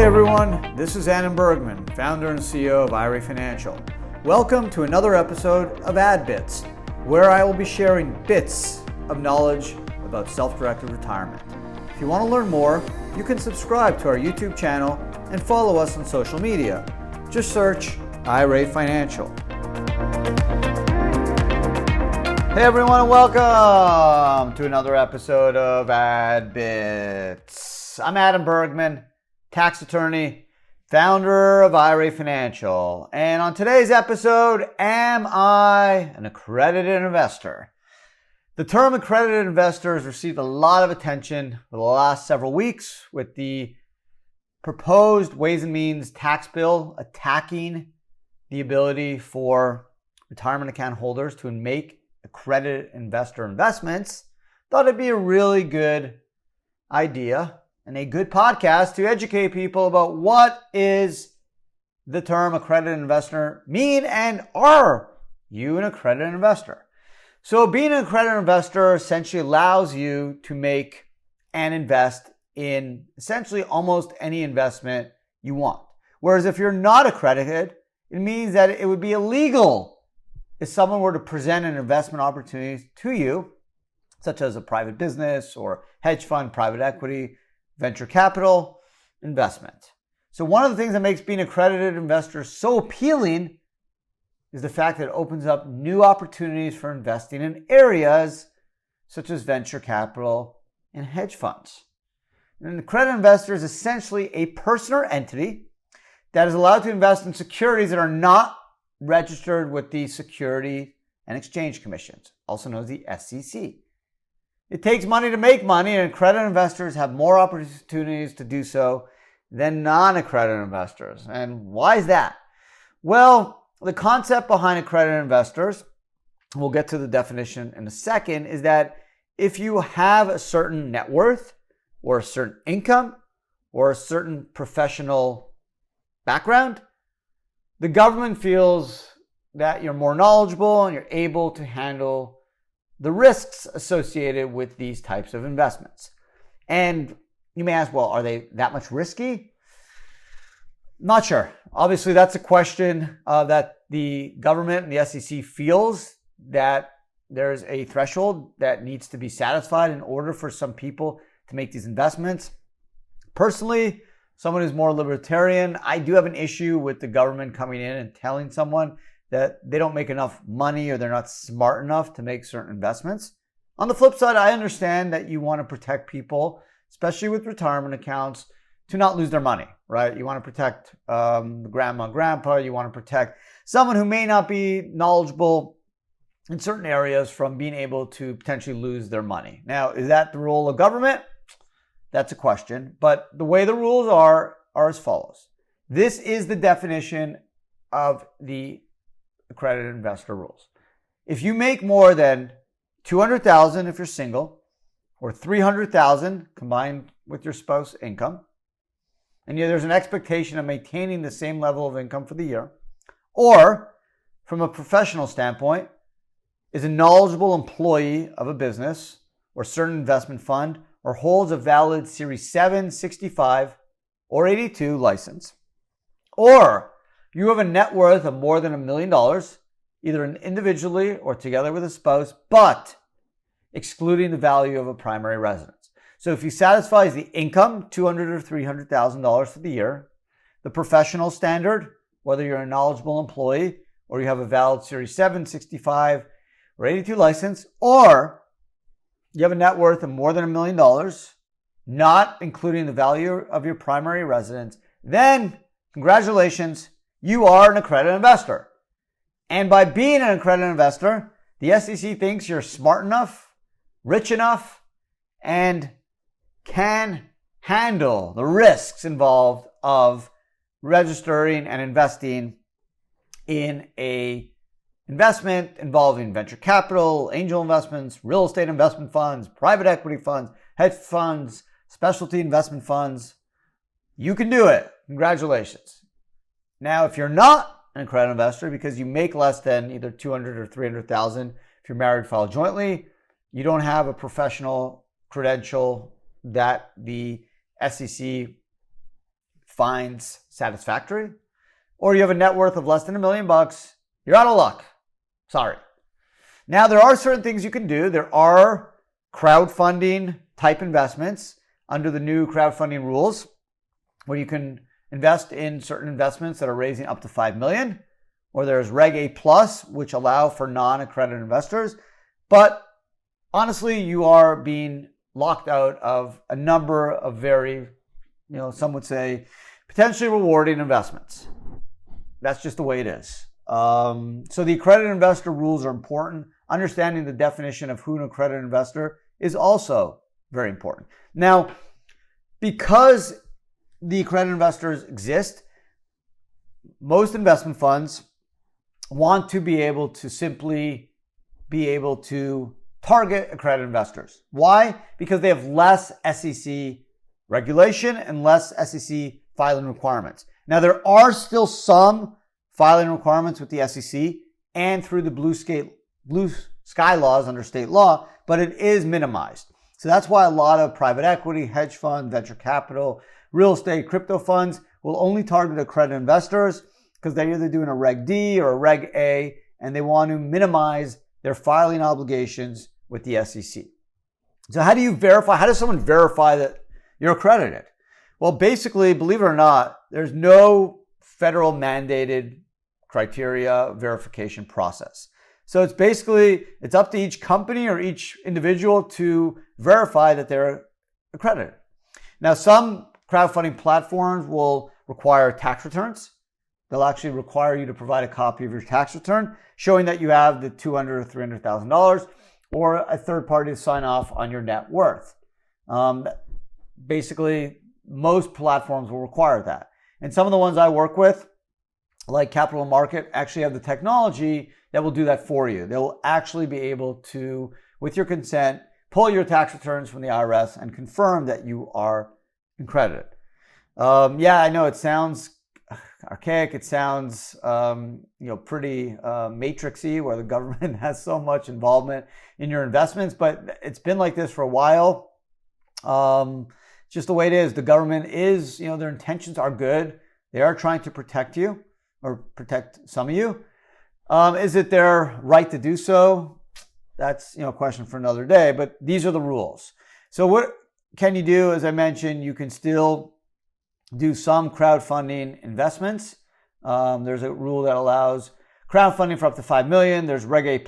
Hey everyone, this is Bergman, founder and CEO of IRA Financial. Welcome to another episode of AdBits, where I will be sharing bits of knowledge about self-directed retirement. If you want to learn more, you can subscribe to our YouTube channel and follow us on social media. Just search IRA Financial. Hey everyone, and welcome to another episode of AdBits. I'm Adam Bergman, tax attorney, founder of IRA Financial. And on today's episode, am I an accredited investor? The term accredited investor has received a lot of attention for the last several weeks with the proposed Ways and Means tax bill attacking the ability for retirement account holders to make accredited investor investments. Thought it'd be a really good idea and a good podcast to educate people about what is the term accredited investor mean, and are you an accredited investor? So being an accredited investor essentially allows you to make and invest in essentially almost any investment you want. Whereas if you're not accredited, it means that it would be illegal if someone were to present an investment opportunity to you, such as a private business or hedge fund, private equity, venture capital investment. So one of the things that makes being an accredited investor so appealing is the fact that it opens up new opportunities for investing in areas such as venture capital and hedge funds. An accredited investor is essentially a person or entity that is allowed to invest in securities that are not registered with the Security and Exchange Commissions, also known as the SEC. It takes money to make money, and accredited investors have more opportunities to do so than non-accredited investors. And why is that? Well, the concept behind accredited investors, we'll get to the definition in a second, is that if you have a certain net worth or a certain income or a certain professional background, the government feels that you're more knowledgeable and you're able to handle the risks associated with these types of investments. And you may ask, well, are they that much risky? Not sure. Obviously, that's a question that the government and the SEC feels that there's a threshold that needs to be satisfied in order for some people to make these investments. Personally, someone who's more libertarian, I do have an issue with the government coming in and telling someone that they don't make enough money or they're not smart enough to make certain investments. On the flip side, I understand that you want to protect people, especially with retirement accounts, to not lose their money, right? You want to protect grandma and grandpa. You want to protect someone who may not be knowledgeable in certain areas from being able to potentially lose their money. Now, is that the role of government? That's a question. But the way the rules are as follows. This is the definition of the accredited investor rules. If you make more than $200,000 if you're single, or $300,000 combined with your spouse income, and there's an expectation of maintaining the same level of income for the year, or from a professional standpoint, is a knowledgeable employee of a business or certain investment fund, or holds a valid Series 7, 65, or 82 license, or you have a net worth of more than $1 million, either individually or together with a spouse, but excluding the value of a primary residence. So if you satisfy the income, $200,000 or $300,000 for the year, the professional standard, whether you're a knowledgeable employee or you have a valid Series 7, 65, or 82 license, or you have a net worth of more than $1 million, not including the value of your primary residence, then congratulations, you are an accredited investor. And by being an accredited investor, the SEC thinks you're smart enough, rich enough, and can handle the risks involved of registering and investing in a investment involving venture capital, angel investments, real estate investment funds, private equity funds, hedge funds, specialty investment funds. You can do it. Congratulations. Now, if you're not an accredited investor because you make less than either $200,000 or $300,000, if you're married, file jointly, you don't have a professional credential that the SEC finds satisfactory, or you have a net worth of less than $1 million, you're out of luck. Sorry. Now, there are certain things you can do. There are crowdfunding type investments under the new crowdfunding rules where you can invest in certain investments that are raising up to $5 million, or there's Reg A+, which allow for non-accredited investors. But honestly, you are being locked out of a number of very, some would say, potentially rewarding investments. That's just the way it is. So the accredited investor rules are important. Understanding the definition of who an accredited investor is also very important. Now, because the accredited investors exist, most investment funds want to be able to simply be able to target accredited investors. Why? Because they have less SEC regulation and less SEC filing requirements. Now, there are still some filing requirements with the SEC and through the blue sky laws under state law, but it is minimized. So that's why a lot of private equity, hedge fund, venture capital, real estate, crypto funds will only target accredited investors because they're either doing a Reg D or a Reg A, and they want to minimize their filing obligations with the SEC. So how do you verify? How does someone verify that you're accredited? Well, basically, believe it or not, there's no federal mandated criteria verification process. So it's up to each company or each individual to verify that they're accredited. Now, some crowdfunding platforms will require tax returns. They'll actually require you to provide a copy of your tax return showing that you have the $200,000 or $300,000, or a third party to sign off on your net worth. Basically, most platforms will require that. And some of the ones I work with, like Capital Market, actually have the technology that will do that for you. They'll actually be able to, with your consent, pull your tax returns from the IRS and confirm that you are accredited. I know it sounds archaic. It sounds, pretty matrixy, where the government has so much involvement in your investments. But it's been like this for a while. Just the way it is. The government is, their intentions are good. They are trying to protect you or protect some of you. Is it their right to do so? That's, a question for another day. But these are the rules. So what can you do? As I mentioned, you can still do some crowdfunding investments. There's a rule that allows crowdfunding for up to $5 million. There's Reg A+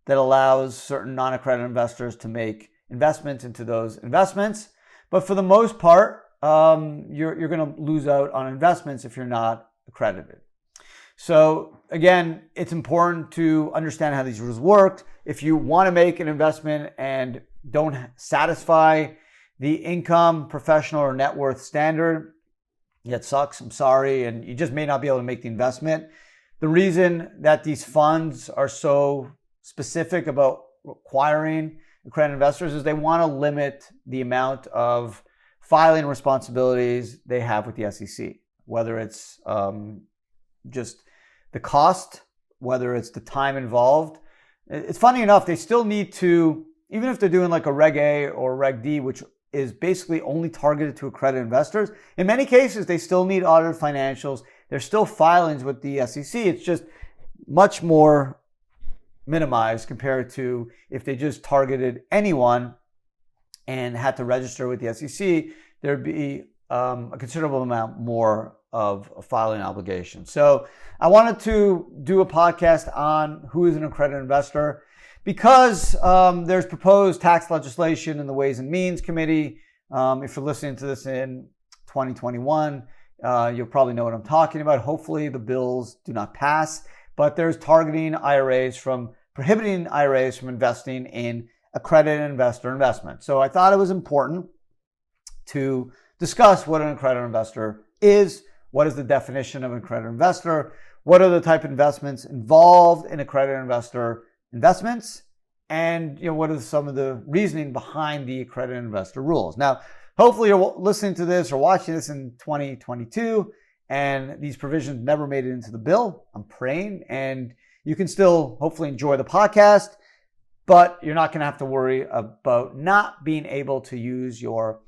that allows certain non-accredited investors to make investments into those investments. But for the most part, you're going to lose out on investments if you're not accredited. So again, it's important to understand how these rules work. If you want to make an investment and don't satisfy the income, professional, or net worth standard, it sucks, I'm sorry, and you just may not be able to make the investment. The reason that these funds are so specific about requiring accredited investors is they want to limit the amount of filing responsibilities they have with the SEC, whether it's just the cost, whether it's the time involved. It's funny enough, they still need to, even if they're doing like a Reg A or Reg D, which is basically only targeted to accredited investors, in many cases, they still need audited financials. There's still filings with the SEC. It's just much more minimized compared to if they just targeted anyone and had to register with the SEC, there'd be a considerable amount more of a filing obligation. So I wanted to do a podcast on who is an accredited investor because there's proposed tax legislation in the Ways and Means Committee. If you're listening to this in 2021, you'll probably know what I'm talking about. Hopefully the bills do not pass, but there's prohibiting IRAs from investing in accredited investor investment. So I thought it was important to discuss what an accredited investor is, what is the definition of an accredited investor, what are the type of investments involved in accredited investor investments, and what are some of the reasoning behind the accredited investor rules. Now, hopefully you're listening to this or watching this in 2022 and these provisions never made it into the bill. I'm praying, and you can still hopefully enjoy the podcast, but you're not going to have to worry about not being able to use your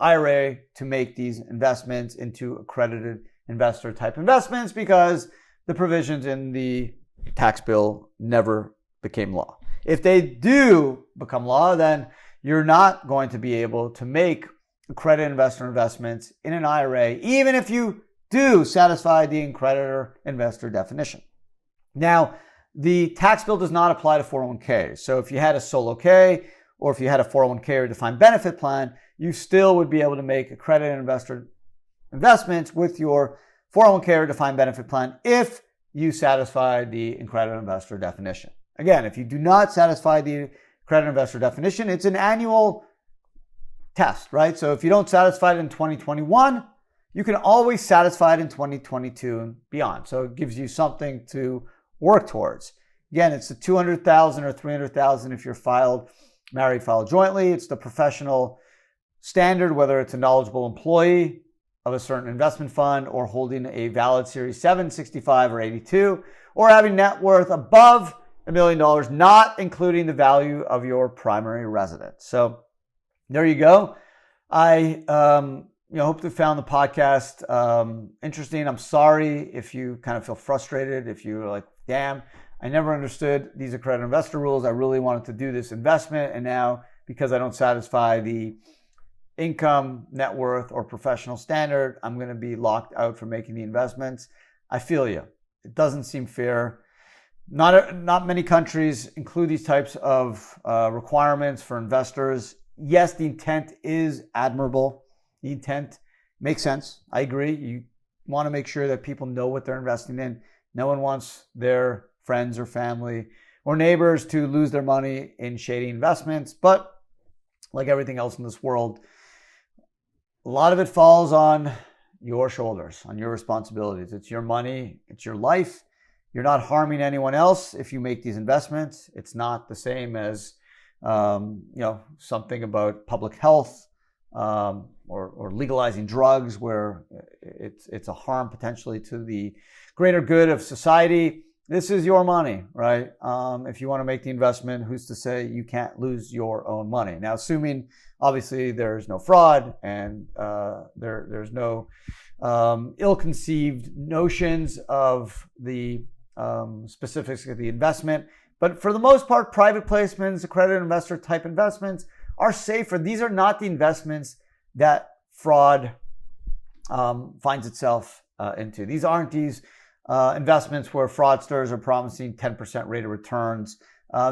IRA to make these investments into accredited investor type investments because the provisions in the tax bill never became law. If they do become law, then you're not going to be able to make accredited investor investments in an IRA, even if you do satisfy the accredited investor definition. Now, the tax bill does not apply to 401ks. So if you had a solo K or if you had a 401k or defined benefit plan, you still would be able to make accredited investor investments with your 401k or defined benefit plan if you satisfy the accredited investor definition. Again, if you do not satisfy the accredited investor definition, it's an annual test, right? So if you don't satisfy it in 2021, you can always satisfy it in 2022 and beyond. So it gives you something to work towards. Again, it's the $200,000 or $300,000 if you're married, filed jointly. It's the professional standard, whether it's a knowledgeable employee of a certain investment fund or holding a valid Series 7, 65, or 82, or having net worth above $1 million, not including the value of your primary residence. So there you go. I hope you found the podcast interesting. I'm sorry if you kind of feel frustrated, if you're like, damn, I never understood these accredited investor rules. I really wanted to do this investment, and now because I don't satisfy the income, net worth, or professional standard, I'm going to be locked out from making the investments. I feel you. It doesn't seem fair. Not many countries include these types of requirements for investors. Yes, the intent is admirable. The intent makes sense. I agree. You want to make sure that people know what they're investing in. No one wants their friends or family or neighbors to lose their money in shady investments. But like everything else in this world, a lot of it falls on your shoulders, on your responsibilities. It's your money. It's your life. You're not harming anyone else if you make these investments. It's not the same as something about public health or legalizing drugs where it's a harm potentially to the greater good of society. This is your money, right? If you want to make the investment, who's to say you can't lose your own money? Now, assuming obviously there's no fraud and there's no ill-conceived notions of the specifics of the investment. But for the most part, private placements, accredited investor type investments are safer. These are not the investments that fraud finds itself into. These aren't these investments where fraudsters are promising 10% rate of returns.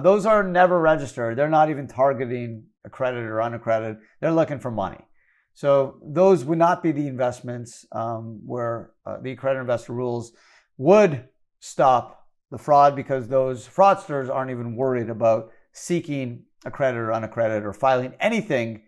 Those are never registered. They're not even targeting accredited or unaccredited. They're looking for money. So those would not be the investments where the accredited investor rules would stop the fraud, because those fraudsters aren't even worried about seeking accredited or unaccredited or filing anything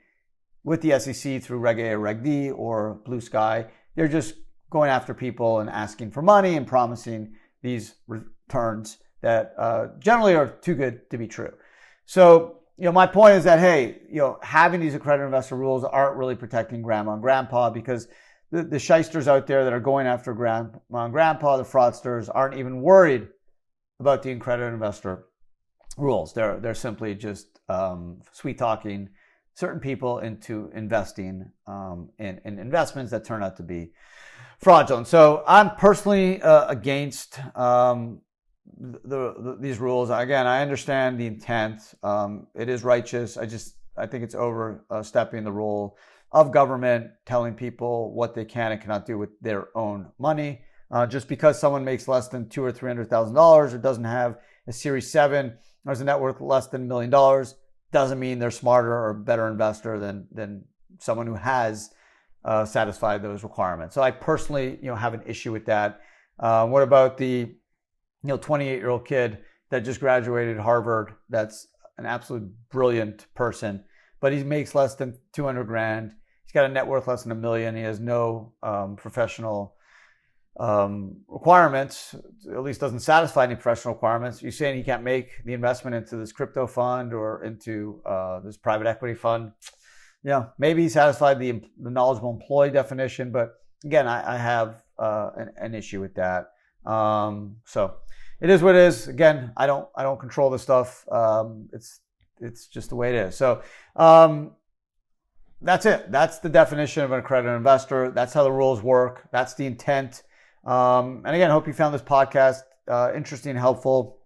with the SEC through Reg A or Reg D or Blue Sky. They're just going after people and asking for money and promising these returns that generally are too good to be true. So, my point is that, hey, having these accredited investor rules aren't really protecting grandma and grandpa, because the shysters out there that are going after grandma and grandpa, the fraudsters, aren't even worried about the accredited investor rules. They're simply just sweet talking certain people into investing in investments that turn out to be fraudulent. So I'm personally against these rules. Again, I understand the intent. It is righteous. I think it's overstepping the role of government, telling people what they can and cannot do with their own money. Just because someone makes less than $200,000 or $300,000 or doesn't have a Series 7 or has a net worth less than $1 million doesn't mean they're smarter or better investor than someone who has satisfied those requirements. So I personally, have an issue with that. What about the 28-year-old kid that just graduated Harvard? That's an absolute brilliant person, but he makes less than $200,000. He's got a net worth less than $1 million. He has no professional requirements, at least doesn't satisfy any professional requirements. You're saying he can't make the investment into this crypto fund or into this private equity fund? Maybe he satisfied the knowledgeable employee definition, but again, I have an issue with that. So it is what it is. Again, I don't control this stuff. It's just the way it is. So that's it. That's the definition of an accredited investor. That's how the rules work. That's the intent. And again, I hope you found this podcast interesting and helpful.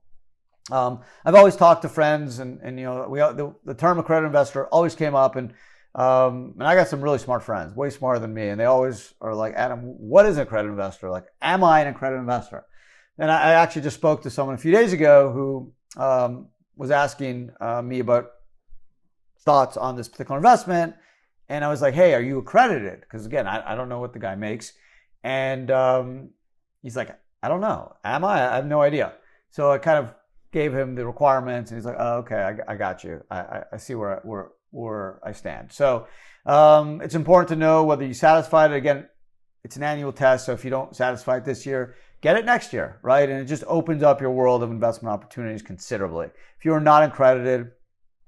I've always talked to friends, and the term accredited investor always came up, and I got some really smart friends, way smarter than me, and they always are like, Adam, what is an accredited investor? Like, am I an accredited investor? And I actually just spoke to someone a few days ago who was asking me about thoughts on this particular investment, and I was like, hey, are you accredited? Because again, I don't know what the guy makes, and he's like, I don't know. Am I? I have no idea. So I kind of gave him the requirements, and he's like, oh, okay, I got you. I see where I stand. So it's important to know whether you satisfied it. Again, it's an annual test, so if you don't satisfy it this year, get it next year, right? And it just opens up your world of investment opportunities considerably. If you are not accredited,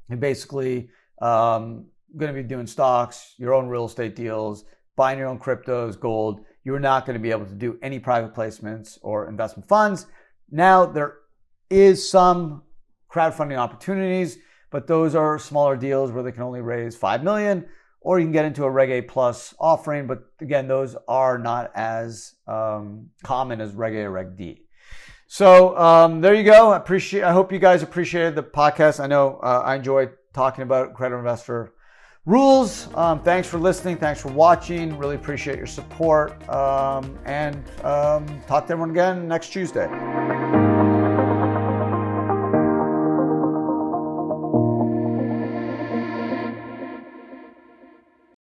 you're basically going to be doing stocks, your own real estate deals, buying your own cryptos, gold. You're not going to be able to do any private placements or investment funds. Now, there is some crowdfunding opportunities, but those are smaller deals where they can only raise $5 million, or you can get into a Reg A Plus offering. But again, those are not as common as Reg A or Reg D. So there you go. I hope you guys appreciated the podcast. I know I enjoyed talking about accredited investor rules. Thanks for listening. Thanks for watching. Really appreciate your support. And talk to everyone again next Tuesday.